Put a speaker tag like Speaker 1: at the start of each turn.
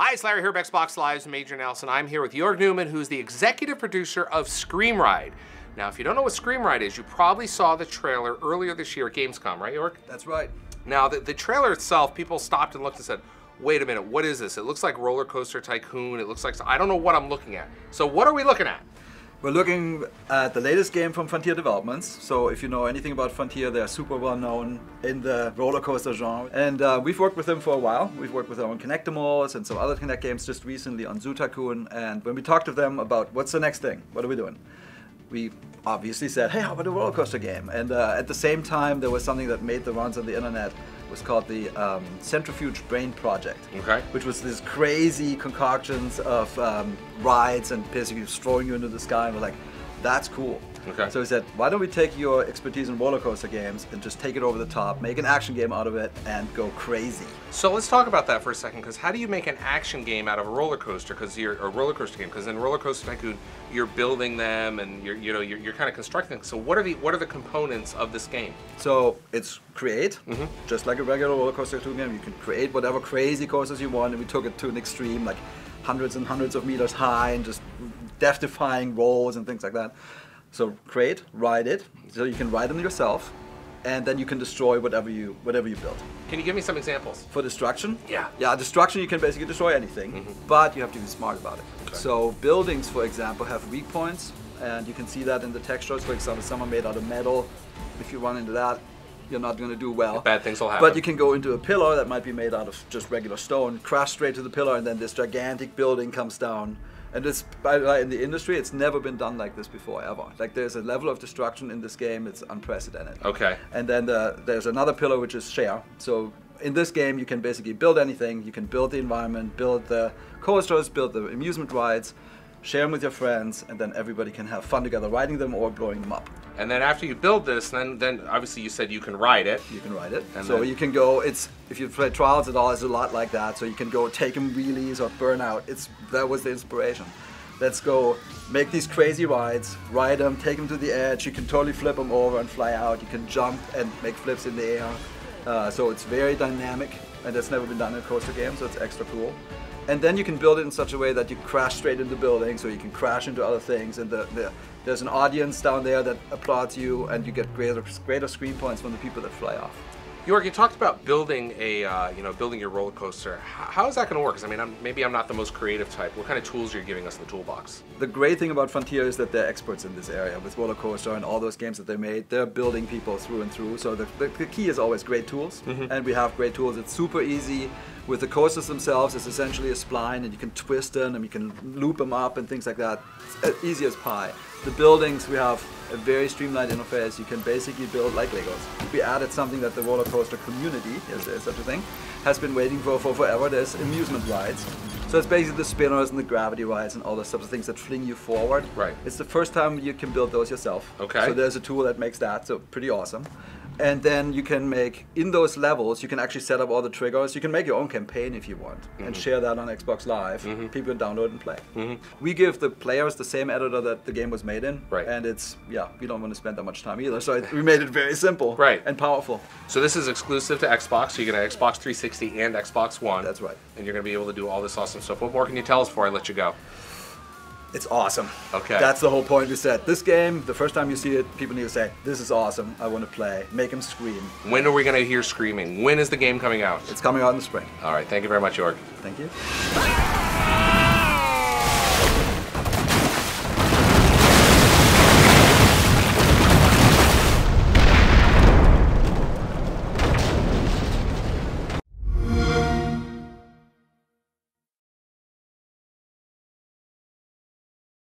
Speaker 1: Hi, it's Larry here, Xbox Live's Major Nelson. I'm here with Jörg Newman, who's the executive producer of ScreamRide. Now, if you don't know what ScreamRide is, you probably saw the trailer earlier this year at Gamescom, right, Jörg?
Speaker 2: That's right.
Speaker 1: Now, the trailer itself, people stopped and looked and said, wait a minute, what is this? It looks like Roller Coaster Tycoon. It looks like, I don't know what I'm looking at. So what are we looking at?
Speaker 2: We're looking at the latest game from Frontier Developments. So if you know anything about Frontier, they're super well known in the roller coaster genre. And we've worked with them for a while. We've worked with them on Connect-A-Malls and some other Connect games just recently on Zoo Tycoon. And when we talked to them about what's the next thing, what are we doing? We obviously said, hey, how about a roller coaster game? And at the same time, there was something that made the rounds on the internet. It was called the Centrifuge Brain Project,
Speaker 1: okay,
Speaker 2: which was this crazy concoctions of rides and basically throwing you into the sky. And we're like, that's cool.
Speaker 1: Okay.
Speaker 2: So we said, why don't we take your expertise in roller coaster games and just take it over the top, make an action game out of it, and go crazy.
Speaker 1: So let's talk about that for a second, because how do you make an action game out of a roller coaster? Because you're a roller coaster game. Because in Roller Coaster Tycoon, you're building them and you're kind of constructing them. So what are the components of this game?
Speaker 2: So it's create, just like a regular roller coaster Tycoon game. You can create whatever crazy coasters you want, and we took it to an extreme, like hundreds and hundreds of meters high, and just death-defying rolls and things like that. So create, ride it, so you can ride them yourself, and then you can destroy whatever you build.
Speaker 1: Can you give me some examples?
Speaker 2: For destruction?
Speaker 1: Yeah.
Speaker 2: Yeah, destruction, you can basically destroy anything, but you have to be smart about it.
Speaker 1: Okay.
Speaker 2: So buildings, for example, have weak points, and you can see that in the textures. For example, some are made out of metal. If you run into that, you're not going to do well.
Speaker 1: Bad things will happen.
Speaker 2: But you can go into a pillar that might be made out of just regular stone, crash straight to the pillar, and then this gigantic building comes down. And this, in the industry, it's never been done like this before, ever. Like, there's a level of destruction in this game, it's unprecedented.
Speaker 1: Okay.
Speaker 2: And then there's another pillar, which is share. So in this game, you can basically build anything. You can build the environment, build the coasters, build the amusement rides, share them with your friends, and then everybody can have fun together riding them or blowing them up.
Speaker 1: And then after you build this, then obviously you said you can ride it.
Speaker 2: You can ride it.
Speaker 1: And
Speaker 2: so
Speaker 1: then
Speaker 2: you can go, if you play Trials at all, it's a lot like that. So you can go take them wheelies or burn out. That was the inspiration. Let's go make these crazy rides, ride them, take them to the edge. You can totally flip them over and fly out. You can jump and make flips in the air. So it's very dynamic, and that's never been done in a coaster game, so it's extra cool. And then you can build it in such a way that you crash straight into buildings, so you can crash into other things, and there's an audience down there that applauds you, and you get greater screen points from the people that fly off.
Speaker 1: Jörg, you talked about building building your roller coaster. How is that going to work? 'Cause I mean, maybe I'm not the most creative type. What kind of tools are you giving us in the toolbox?
Speaker 2: The great thing about Frontier is that they're experts in this area with roller coaster and all those games that they made. They're building people through and through. So the key is always great tools, and we have great tools. It's super easy. With the coasters themselves, it's essentially a spline, and you can twist them and you can loop them up and things like that. It's as easy as pie. The buildings, we have a very streamlined interface. You can basically build like Legos. We added something that the roller coaster community, is there such a thing, has been waiting for forever. There's amusement rides. So it's basically the spinners and the gravity rides and all those types of things that fling you forward.
Speaker 1: Right.
Speaker 2: It's the first time you can build those yourself.
Speaker 1: Okay.
Speaker 2: So there's a tool that makes that, so pretty awesome. And then you can make, in those levels, you can actually set up all the triggers. You can make your own campaign if you want and share that on Xbox Live. People can download and play. We give the players the same editor that the game was made in.
Speaker 1: Right.
Speaker 2: And it's, we don't want to spend that much time either. So we made it very simple and powerful.
Speaker 1: So this is exclusive to Xbox. So you're going to Xbox 360 and Xbox One.
Speaker 2: That's right.
Speaker 1: And you're going to be able to do all this awesome stuff. What more can you tell us before I let you go?
Speaker 2: It's awesome.
Speaker 1: Okay.
Speaker 2: That's the whole point. We said, this game, the first time you see it, people need to say, this is awesome, I want to play. Make them scream.
Speaker 1: When are we going to hear screaming? When is the game coming out?
Speaker 2: It's coming out in the spring.
Speaker 1: All right. Thank you very much, Jörg.
Speaker 2: Thank you.